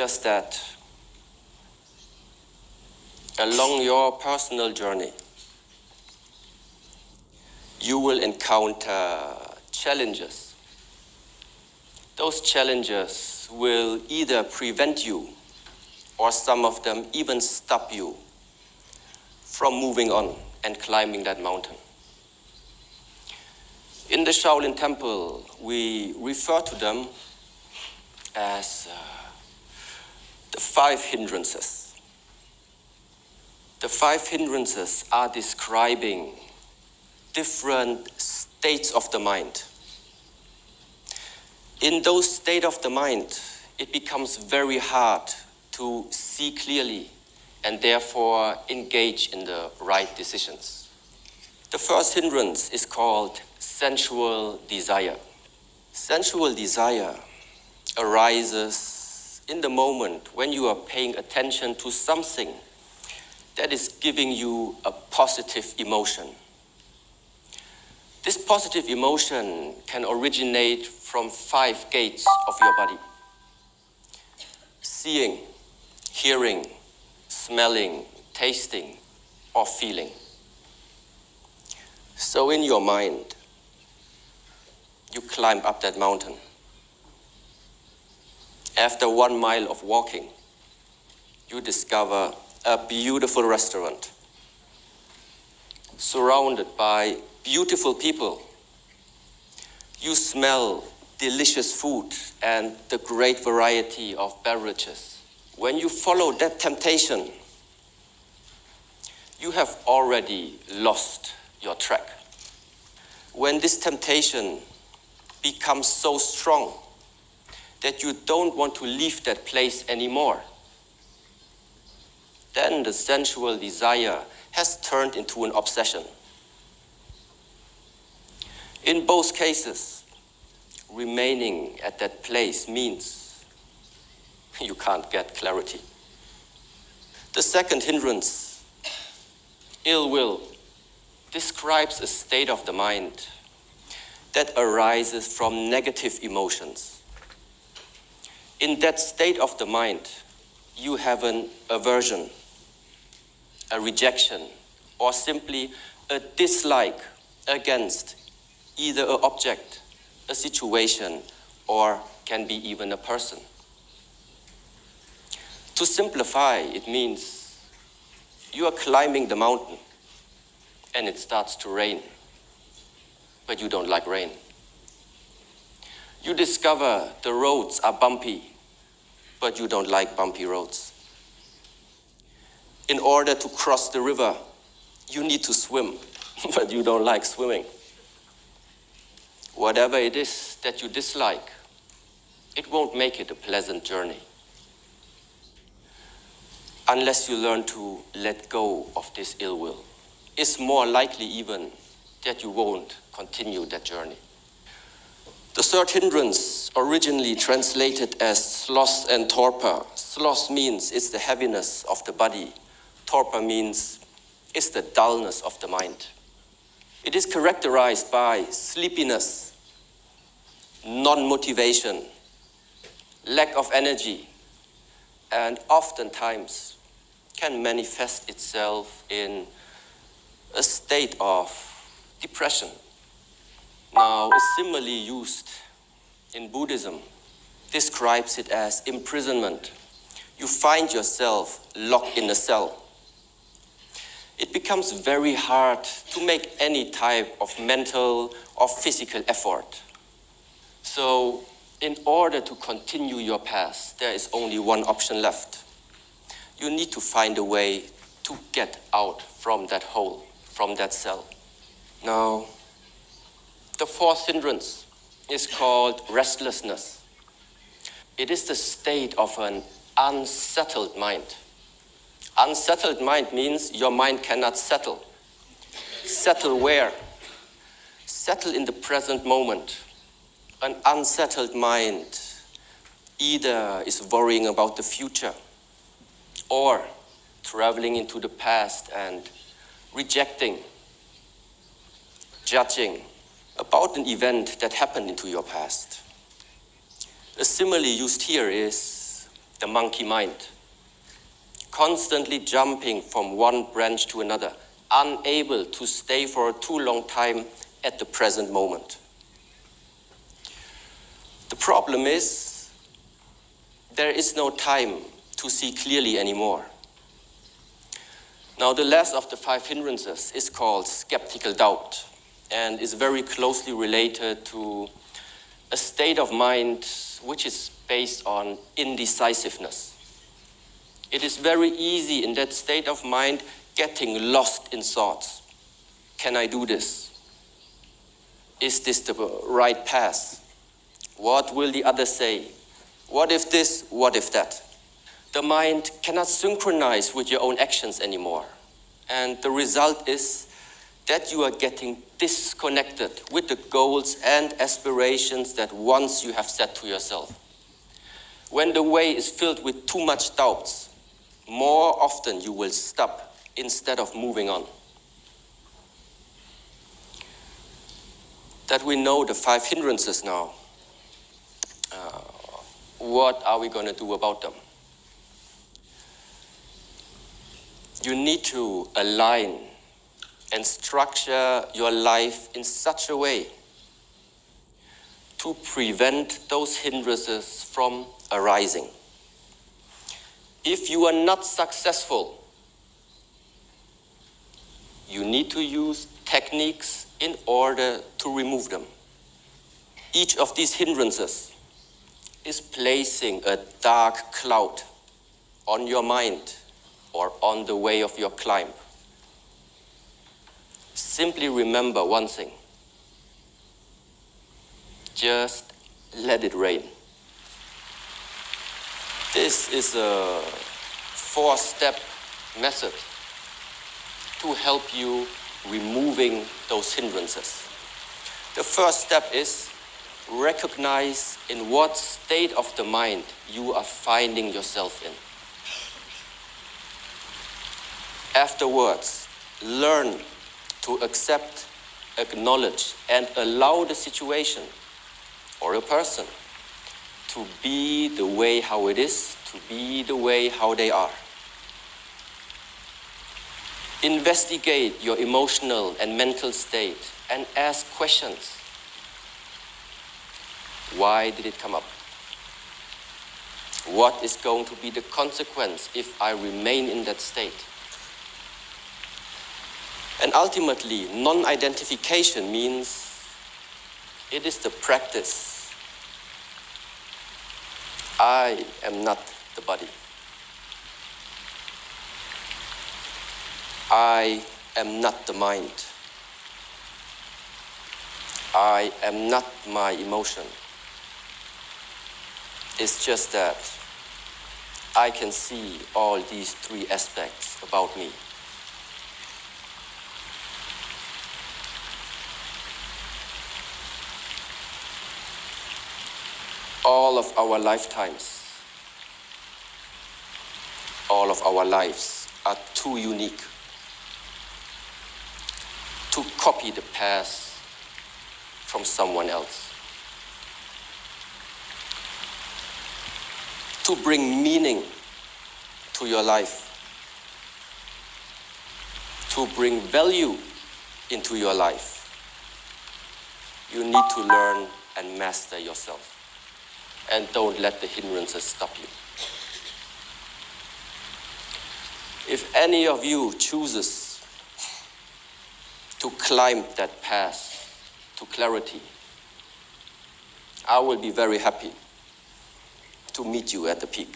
just that along your personal journey, you will encounter challenges. Those challenges will either prevent you, or some of them even stop you from moving on and climbing that mountain. In the Shaolin Temple, we refer to them as the 5 hindrances. The 5 hindrances are describing different states of the mind. In those states of the mind, it becomes very hard to see clearly and therefore engage in the right decisions. The first hindrance is called sensual desire. Sensual desire arises in the moment when you are paying attention to something that is giving you a positive emotion. This positive emotion can originate from 5 gates of your body: seeing, hearing, smelling, tasting, or feeling. So in your mind, you climb up that mountain. After 1 mile of walking, you discover a beautiful restaurant, surrounded by beautiful people. You smell delicious food and the great variety of beverages. When you follow that temptation, you have already lost your track. When this temptation becomes so strong that you don't want to leave that place anymore, then the sensual desire has turned into an obsession. In both cases, remaining at that place means you can't get clarity. The second hindrance, ill will, describes a state of the mind that arises from negative emotions. In that state of the mind, you have an aversion, a rejection, or simply a dislike against either an object, a situation, or can be even a person. To simplify, it means you are climbing the mountain and it starts to rain, but you don't like rain. You discover the roads are bumpy, but you don't like bumpy roads. In order to cross the river, you need to swim, but you don't like swimming. Whatever it is that you dislike, it won't make it a pleasant journey unless you learn to let go of this ill will. It's more likely even that you won't continue that journey. The third hindrance, originally translated as sloth and torpor. Sloth means it's the heaviness of the body. Torpor means it's the dullness of the mind. It is characterized by sleepiness, non-motivation, lack of energy, and oftentimes can manifest itself in a state of depression. Now, a simile used in Buddhism describes it as imprisonment. You find yourself locked in a cell. It becomes very hard to make any type of mental or physical effort. So, in order to continue your path, there is only one option left. You need to find a way to get out from that hole, from that cell. Now, the fourth hindrance is called restlessness. It is the state of an unsettled mind. Unsettled mind means your mind cannot settle. Settle where? Settle in the present moment. An unsettled mind either is worrying about the future or traveling into the past and rejecting, judging about an event that happened into your past. A simile used here is the monkey mind, constantly jumping from one branch to another, unable to stay for a too long time at the present moment. The problem is, there is no time to see clearly anymore. Now, the last of the 5 hindrances is called skeptical doubt and is very closely related to a state of mind which is based on indecisiveness. It is very easy in that state of mind getting lost in thoughts. Can I do this? Is this the right path? What will the others say? What if this? What if that? The mind cannot synchronize with your own actions anymore. And the result is that you are getting disconnected with the goals and aspirations that once you have set to yourself. When the way is filled with too much doubts, more often you will stop instead of moving on. That we know the 5 hindrances now, what are we going to do about them? You need to align and structure your life in such a way to prevent those hindrances from arising. If you are not successful, you need to use techniques in order to remove them. Each of these hindrances is placing a dark cloud on your mind or on the way of your climb. Simply remember one thing. Just let it rain. This is a 4-step method to help you removing those hindrances. The first step is recognize in what state of the mind you are finding yourself in. Afterwards, learn to accept, acknowledge, and allow the situation or a person to be the way how it is, to be the way how they are. Investigate your emotional and mental state and ask questions. Why did it come up? What is going to be the consequence if I remain in that state? And ultimately, non-identification means it is the practice. I am not the body. I am not the mind. I am not my emotion. It's just that I can see all these 3 aspects about me. All of our lifetimes, all of our lives are too unique to copy the past from someone else. To bring meaning to your life, to bring value into your life, you need to learn and master yourself. And don't let the hindrances stop you. If any of you chooses to climb that path to clarity, I will be very happy to meet you at the peak.